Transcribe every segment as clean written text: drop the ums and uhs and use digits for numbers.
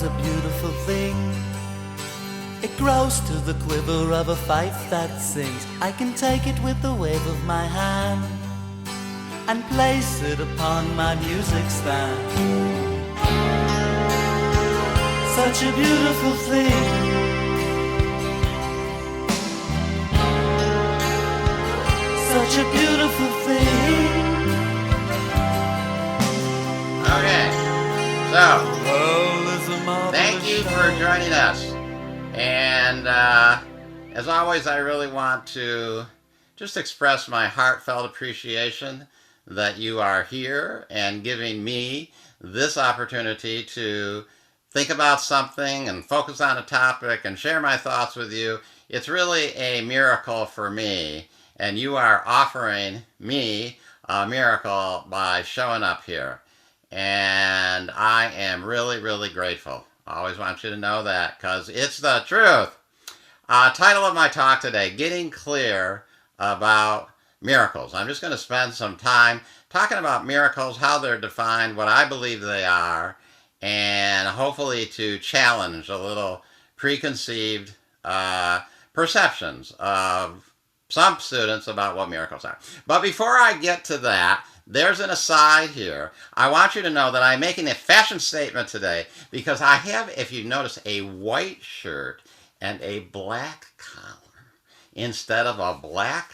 a beautiful thing. It grows to the quiver of a fife that sings. I can take it with the wave of my hand and place it upon my music stand. Such a beautiful thing. Such a beautiful thing. Okay, so thank you for joining us. And as always, I really want to just express my heartfelt appreciation that you are here and giving me this opportunity to think about something and focus on a topic and share my thoughts with you. It's really a miracle for me, and you are offering me a miracle by showing up here. And I am really, really grateful. I always want you to know that because it's the truth. Title of my talk today, Getting Clear About Miracles. I'm just going to spend some time talking about miracles, how they're defined, what I believe they are, and hopefully to challenge a little preconceived perceptions of some students about what miracles are. But before I get to that, there's an aside here. I want you to know that I'm making a fashion statement today because I have, if you notice, a white shirt and a black collar instead of a black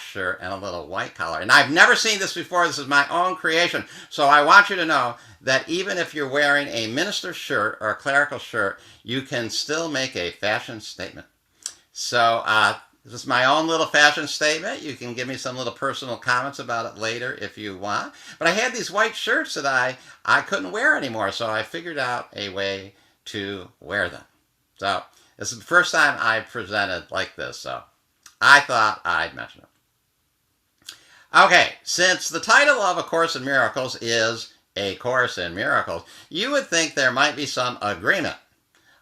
shirt and a little white collar. And I've never seen this before. This is my own creation. So I want you to know that even if you're wearing a minister's shirt or a clerical shirt, you can still make a fashion statement. So this is my own little fashion statement. You can give me some little personal comments about it later if you want. But I had these white shirts that I couldn't wear anymore, so I figured out a way to wear them. So this is the first time I've presented like this, so I thought I'd mention it. Okay, since the title of A Course in Miracles is A Course in Miracles, you would think there might be some agreement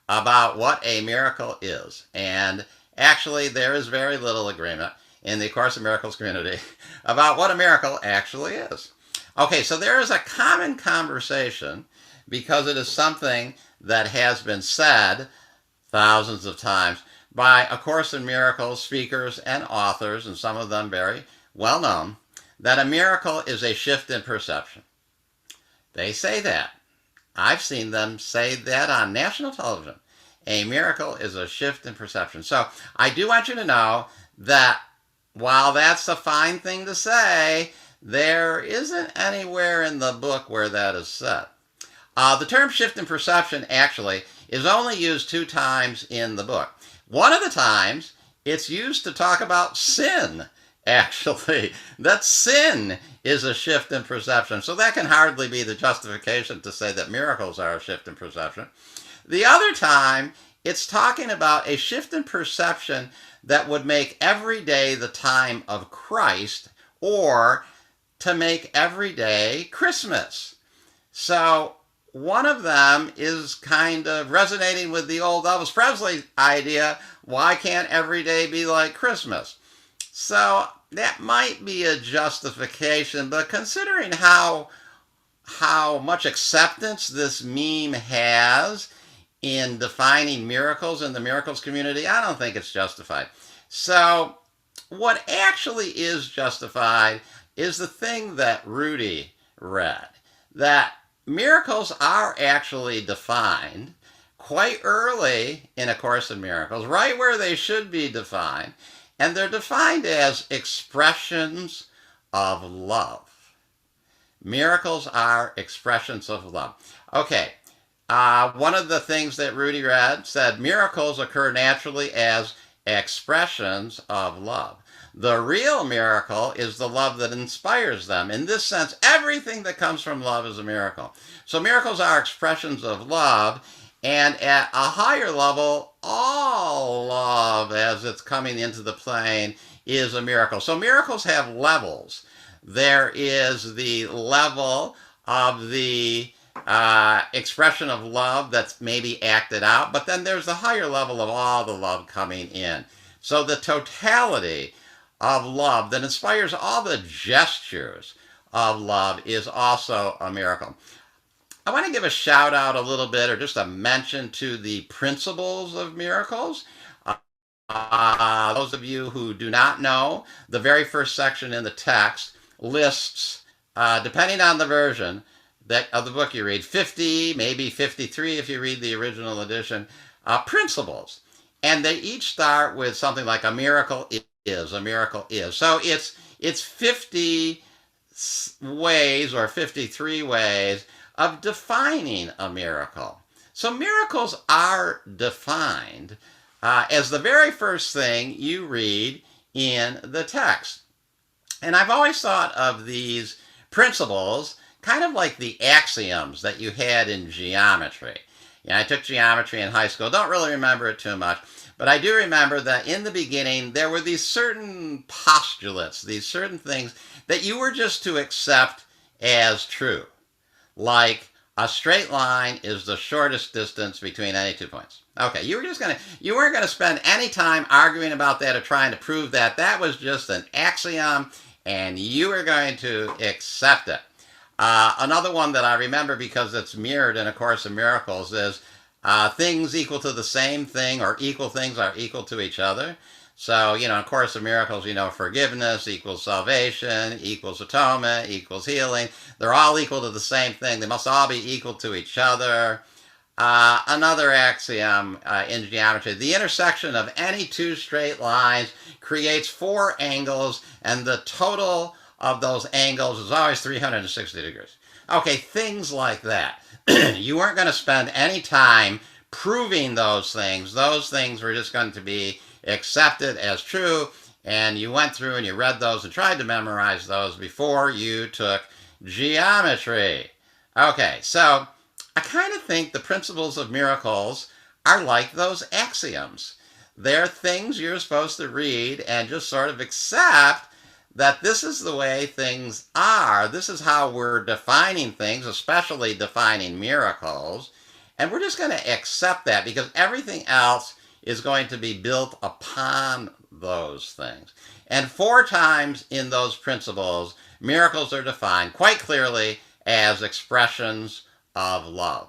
about what a miracle is. And actually, there is very little agreement in the Course in Miracles community about what a miracle actually is. Okay, so there is a common conversation because it is something that has been said thousands of times by A Course in Miracles speakers and authors, and some of them very well known, that a miracle is a shift in perception. They say that. I've seen them say that on national television. A miracle is a shift in perception. So I do want you to know that while that's a fine thing to say, there isn't anywhere in the book where that is said. The term shift in perception actually is only used 2 times in the book. One of the times it's used to talk about sin, actually. That sin is a shift in perception. So that can hardly be the justification to say that miracles are a shift in perception. The other time, it's talking about a shift in perception that would make every day the time of Christ, or to make every day Christmas. So one of them is kind of resonating with the old Elvis Presley idea, why can't every day be like Christmas? So that might be a justification, but considering how much acceptance this meme has in defining miracles in the miracles community, I don't think it's justified. So what actually is justified is the thing that Rudy read, that miracles are actually defined quite early in A Course in Miracles, right where they should be defined, and they're defined as expressions of love. Miracles are expressions of love. Okay. One of the things that Rudy read said, miracles occur naturally as expressions of love. The real miracle is the love that inspires them. In this sense, everything that comes from love is a miracle. So miracles are expressions of love, and at a higher level, all love as it's coming into the plane is a miracle. So miracles have levels. There is the level of the expression of love that's maybe acted out, but then there's the higher level of all the love coming in. So the totality of love that inspires all the gestures of love is also a miracle. I want to give a shout out a little bit, or just a mention to the principles of miracles. Those of you who do not know, the very first section in the text lists, depending on the version of the book you read, 50, maybe 53 if you read the original edition, principles. And they each start with something like a miracle is, a miracle is. So it's 50 ways or 53 ways of defining a miracle. So miracles are defined as the very first thing you read in the text. And I've always thought of these principles kind of like the axioms that you had in geometry. Yeah, I took geometry in high school. Don't really remember it too much. But I do remember that in the beginning, there were these certain postulates, these certain things that you were just to accept as true. Like a straight line is the shortest distance between any 2 points. Okay, you weren't gonna spend any time arguing about that or trying to prove that. That was just an axiom, and you were going to accept it. Another one that I remember because it's mirrored in A Course in Miracles is things equal to the same thing or equal things are equal to each other. So, in A Course in Miracles, forgiveness equals salvation, equals atonement, equals healing. They're all equal to the same thing. They must all be equal to each other. Another axiom in geometry, the intersection of any two straight lines creates 4 angles, and the total of those angles is always 360 degrees. Okay, things like that. You weren't going to spend any time proving those things. Those things were just going to be accepted as true, and you went through and you read those and tried to memorize those before you took geometry. Okay, so I kind of think the principles of miracles are like those axioms. They're things you're supposed to read and just sort of accept that this is the way things are. This is how we're defining things, especially defining miracles. And we're just going to accept that because everything else is going to be built upon those things. And 4 times in those principles, miracles are defined quite clearly as expressions of love.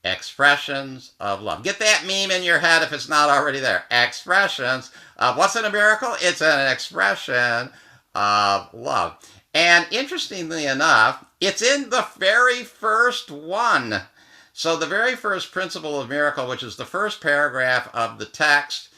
Expressions of love. Get that meme in your head if it's not already there. Expressions of what's in a miracle? It's an expression of love. And interestingly enough, it's in the very first one. So the very first principle of miracle, which is the first paragraph of the text,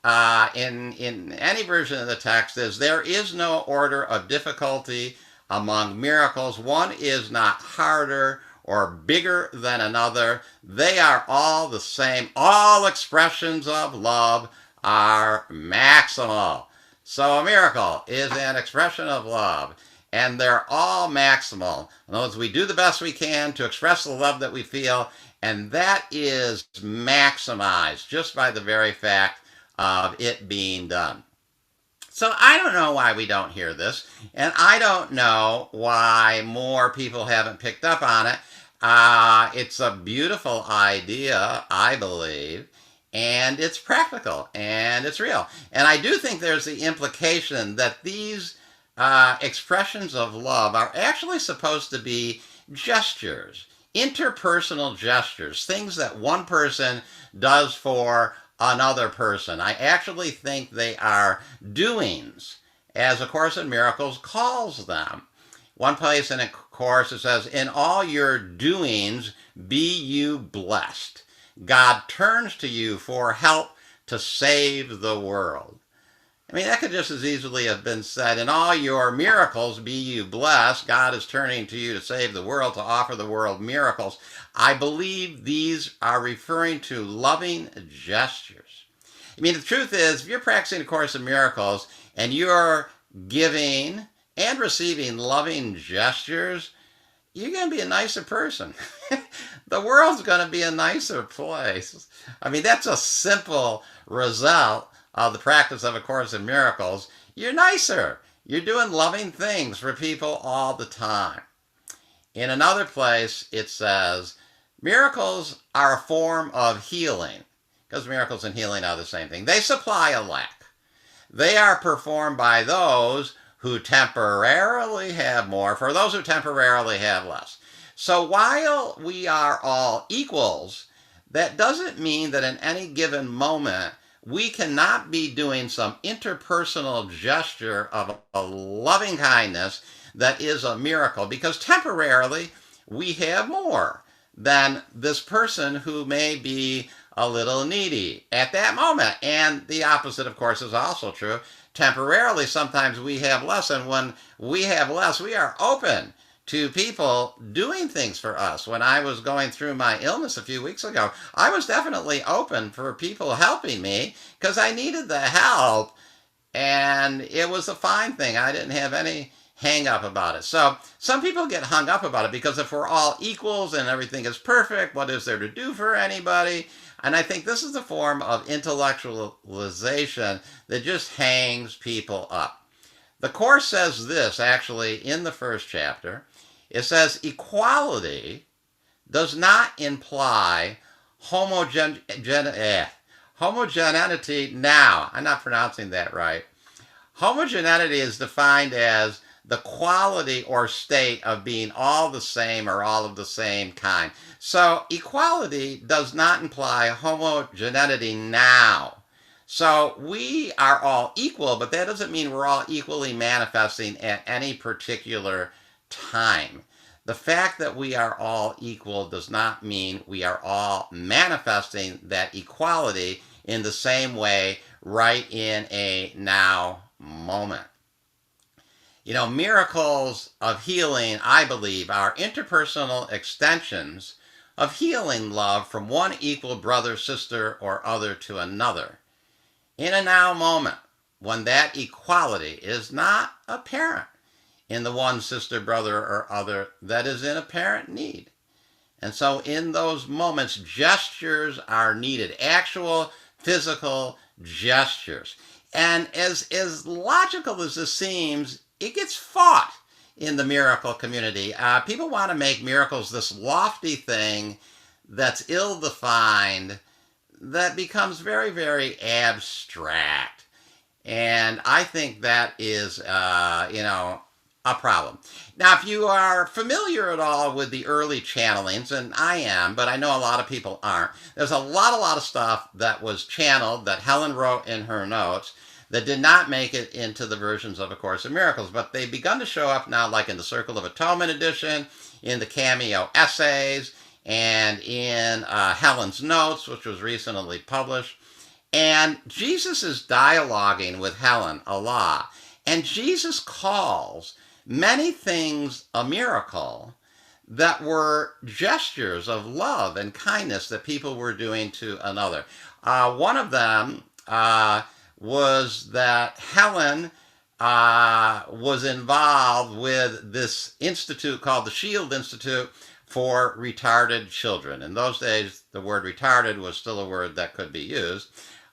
in any version of the text, is there is no order of difficulty among miracles. One is not harder or bigger than another. They are all the same. All expressions of love are maximal. So a miracle is an expression of love, and they're all maximal. In other words, we do the best we can to express the love that we feel, and that is maximized just by the very fact of it being done. So I don't know why we don't hear this, and I don't know why more people haven't picked up on it. It's a beautiful idea, I believe, and it's practical, and it's real. And I do think there's the implication that these expressions of love are actually supposed to be gestures, interpersonal gestures, things that one person does for another person. I actually think they are doings, as A Course in Miracles calls them. One place in A Course it says, in all your doings be you blessed. God turns to you for help to save the world. I mean, that could just as easily have been said, in all your miracles be you blessed. God is turning to you to save the world, to offer the world miracles. I believe these are referring to loving gestures. I mean, the truth is, if you're practicing A Course in Miracles and you're giving and receiving loving gestures, you're going to be a nicer person. The world's going to be a nicer place. I mean, that's a simple result of the practice of A Course in Miracles. You're nicer. You're doing loving things for people all the time. In another place, it says, miracles are a form of healing, because miracles and healing are the same thing. They supply a lack. They are performed by those who temporarily have more, for those who temporarily have less. So while we are all equals, that doesn't mean that in any given moment we cannot be doing some interpersonal gesture of a loving kindness that is a miracle, because temporarily we have more than this person who may be a little needy at that moment. And the opposite, of course, is also true. Temporarily, sometimes we have less, and when we have less, we are open to people doing things for us. When I was going through my illness a few weeks ago, I was definitely open for people helping me because I needed the help, and it was a fine thing. I didn't have any hang up about it. So some people get hung up about it because if we're all equals and everything is perfect, what is there to do for anybody? And I think this is a form of intellectualization that just hangs people up. The Course says this actually in the first chapter. It says equality does not imply homogeneity. Now, I'm not pronouncing that right. Homogeneity is defined as the quality or state of being all the same or all of the same kind. So equality does not imply homogeneity now. So we are all equal, but that doesn't mean we're all equally manifesting at any particular time. The fact that we are all equal does not mean we are all manifesting that equality in the same way right in a now moment. You know, miracles of healing, I believe, are interpersonal extensions of healing love from one equal brother, sister, or other to another. In a now moment, when that equality is not apparent in the one sister, brother, or other that is in apparent need. And so in those moments, gestures are needed, actual physical gestures. And as logical as this seems, it gets fought in the miracle community. People want to make miracles this lofty thing that's ill-defined, that becomes very, very abstract. And I think that is, a problem. Now, if you are familiar at all with the early channelings, and I am, but I know a lot of people aren't, there's a lot of stuff that was channeled that Helen wrote in her notes that did not make it into the versions of A Course in Miracles, but they've begun to show up now, like in the Circle of Atonement edition, in the Cameo Essays, and in Helen's Notes, which was recently published. And Jesus is dialoguing with Helen a lot. And Jesus calls many things a miracle that were gestures of love and kindness that people were doing to another. One of them was that Helen was involved with this institute called the Shield Institute for retarded children. In those days, the word retarded was still a word that could be used.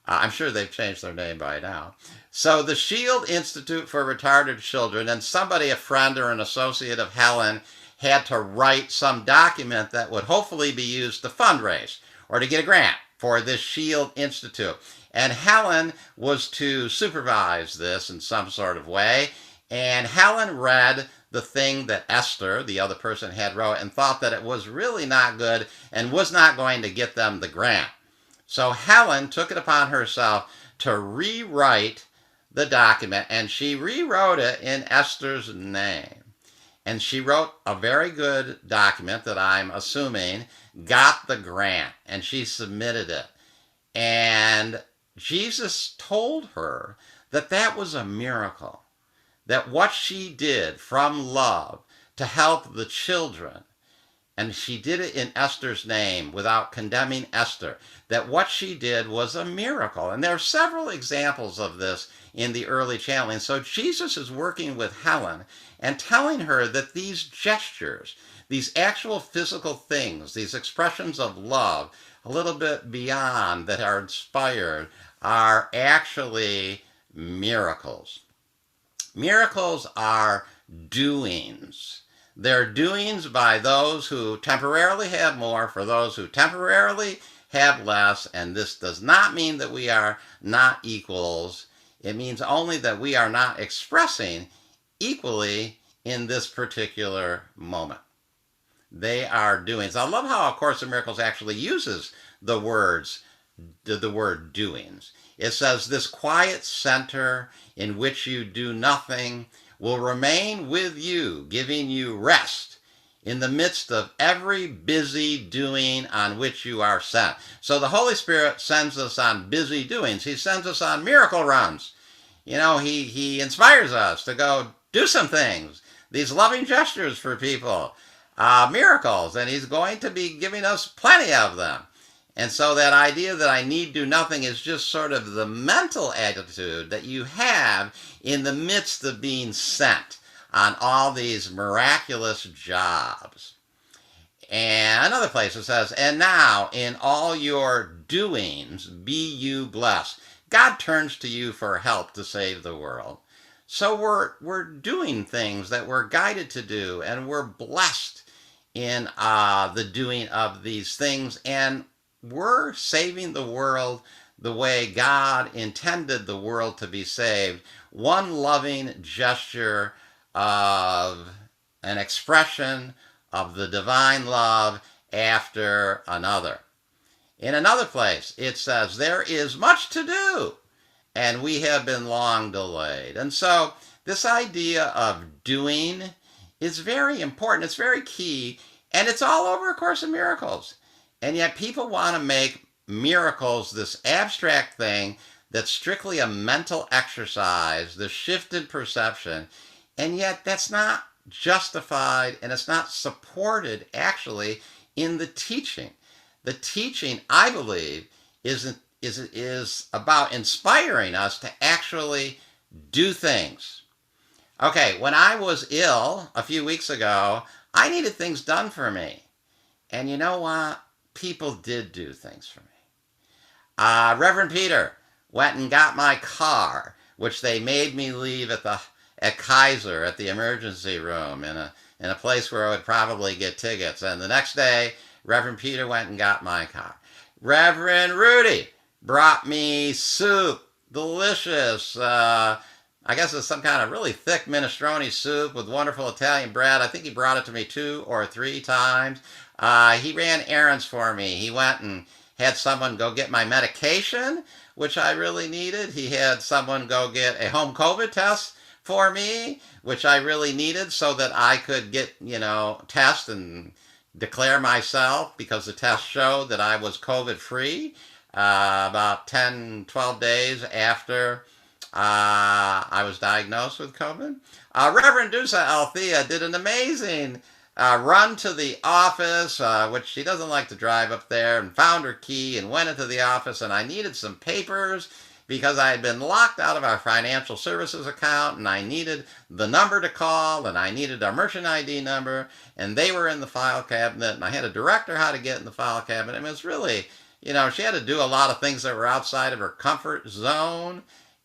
I'm sure they've changed their name by now. So the Shield Institute for Retarded Children, and somebody, a friend or an associate of Helen, had to write some document that would hopefully be used to fundraise or to get a grant for this Shield Institute. And Helen was to supervise this in some sort of way. And Helen read the thing that Esther, the other person, had wrote and thought that it was really not good and was not going to get them the grant. So Helen took it upon herself to rewrite the document, and she rewrote it in Esther's name. And she wrote a very good document that I'm assuming got the grant, and she submitted it. And Jesus told her that that was a miracle, that what she did from love to help the children, and she did it in Esther's name without condemning Esther, that what she did was a miracle. And there are several examples of this in the early channeling. So Jesus is working with Helen and telling her that these gestures, these actual physical things, these expressions of love, a little bit beyond, that are inspired, are actually miracles. Miracles are doings. They're doings by those who temporarily have more, for those who temporarily have less, and this does not mean that we are not equals. It means only that we are not expressing equally in this particular moment. They are doings. I love how A Course in Miracles actually uses the words, the word doings. It says, this quiet center in which you do nothing will remain with you, giving you rest in the midst of every busy doing on which you are sent. So the Holy Spirit sends us on busy doings. He sends us on miracle runs. He inspires us to go do some things, these loving gestures for people, miracles, and he's going to be giving us plenty of them. And so that idea that I need do nothing is just sort of the mental attitude that you have in the midst of being sent on all these miraculous jobs. And another place it says, and now in all your doings be you blessed. God turns to you for help to save the world. So we're doing things that we're guided to do, and we're blessed in the doing of these things, and we're saving the world the way God intended the world to be saved. One loving gesture of an expression of the divine love after another. In another place, it says, there is much to do, and we have been long delayed. And so this idea of doing is very important. It's very key, and it's all over A Course in Miracles. And yet people want to make miracles this abstract thing that's strictly a mental exercise, the shifted perception, and yet that's not justified, and it's not supported actually in the teaching. The teaching, I believe, is about inspiring us to actually do things. Okay, when I was ill a few weeks ago, I needed things done for me. And you know what? People did do things for me. Reverend Peter went and got my car, which they made me leave at Kaiser at the emergency room in a place where I would probably get tickets. And the next day, Reverend Peter went and got my car. Reverend Rudy brought me soup, delicious. I guess it's some kind of really thick minestrone soup with wonderful Italian bread. I think he brought it to me 2 or 3 times. He ran errands for me. He went and had someone go get my medication, which I really needed. He had someone go get a home COVID test for me, which I really needed so that I could get, test and declare myself, because the test showed that I was COVID free about 10, 12 days after I was diagnosed with COVID. Reverend Dusa Althea did an amazing run to the office, which she doesn't like to drive up there, and found her key and went into the office, and I needed some papers because I had been locked out of our financial services account, and I needed the number to call, and I needed our merchant ID number, and they were in the file cabinet, and I had to direct her how to get in the file cabinet. I mean, it was really, she had to do a lot of things that were outside of her comfort zone,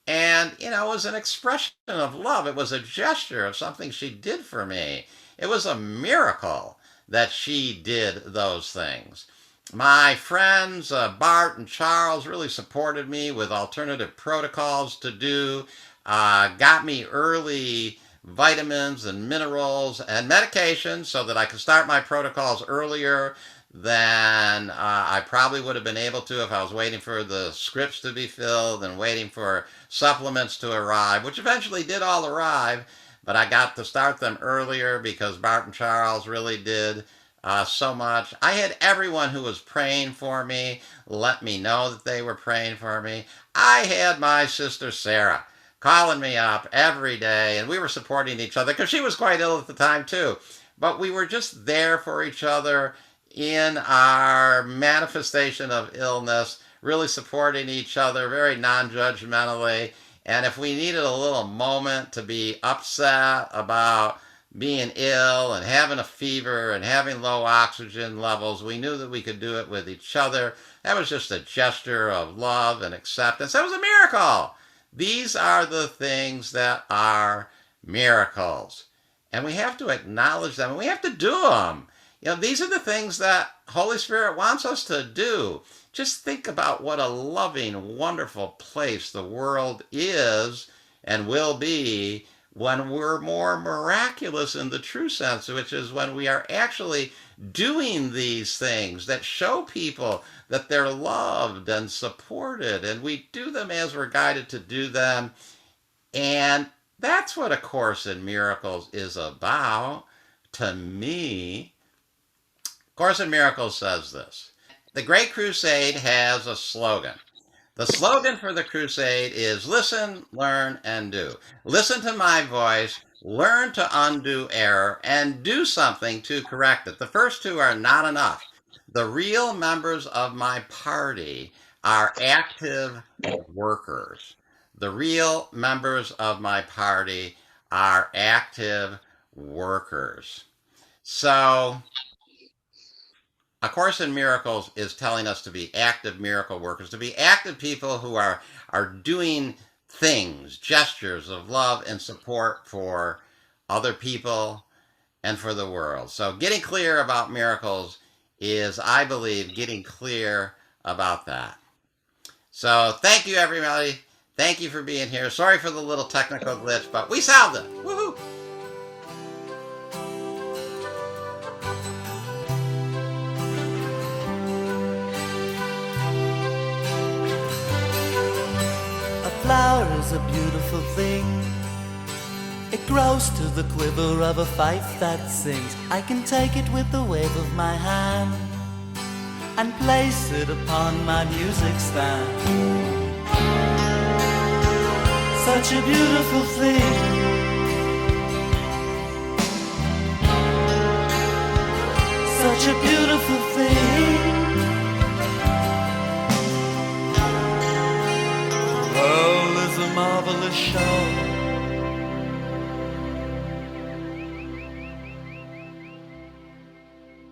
and, it was an expression of love. It was a gesture of something she did for me. It was a miracle that she did those things. My friends, Bart and Charles, really supported me with alternative protocols to do, got me early vitamins and minerals and medications so that I could start my protocols earlier than I probably would have been able to if I was waiting for the scripts to be filled and waiting for supplements to arrive, which eventually did all arrive, but I got to start them earlier because Bart and Charles really did so much. I had everyone who was praying for me let me know that they were praying for me. I had my sister Sarah calling me up every day, and we were supporting each other because she was quite ill at the time too. But we were just there for each other in our manifestation of illness, really supporting each other very non-judgmentally. And if we needed a little moment to be upset about being ill and having a fever and having low oxygen levels, we knew that we could do it with each other. That was just a gesture of love and acceptance. That was a miracle. These are the things that are miracles. And we have to acknowledge them, and we have to do them. These are the things that Holy Spirit wants us to do. Just think about what a loving, wonderful place the world is and will be when we're more miraculous in the true sense, which is when we are actually doing these things that show people that they're loved and supported, and we do them as we're guided to do them. And that's what A Course in Miracles is about to me. Course in Miracles says this. The Great Crusade has a slogan. The slogan for the crusade is listen, learn, and do. Listen to my voice, learn to undo error, and do something to correct it. The first two are not enough. The real members of my party are active workers. The real members of my party are active workers. So, A Course in Miracles is telling us to be active miracle workers, to be active people who are doing things, gestures of love and support for other people and for the world. So getting clear about miracles is, I believe, getting clear about that. So thank you, everybody. Thank you for being here. Sorry for the little technical glitch, but we solved it. Woohoo! A flower is a beautiful thing. It grows to the quiver of a fife that sings. I can take it with the wave of my hand and place it upon my music stand. Such a beautiful thing. Such a beautiful thing. The world is a marvelous show.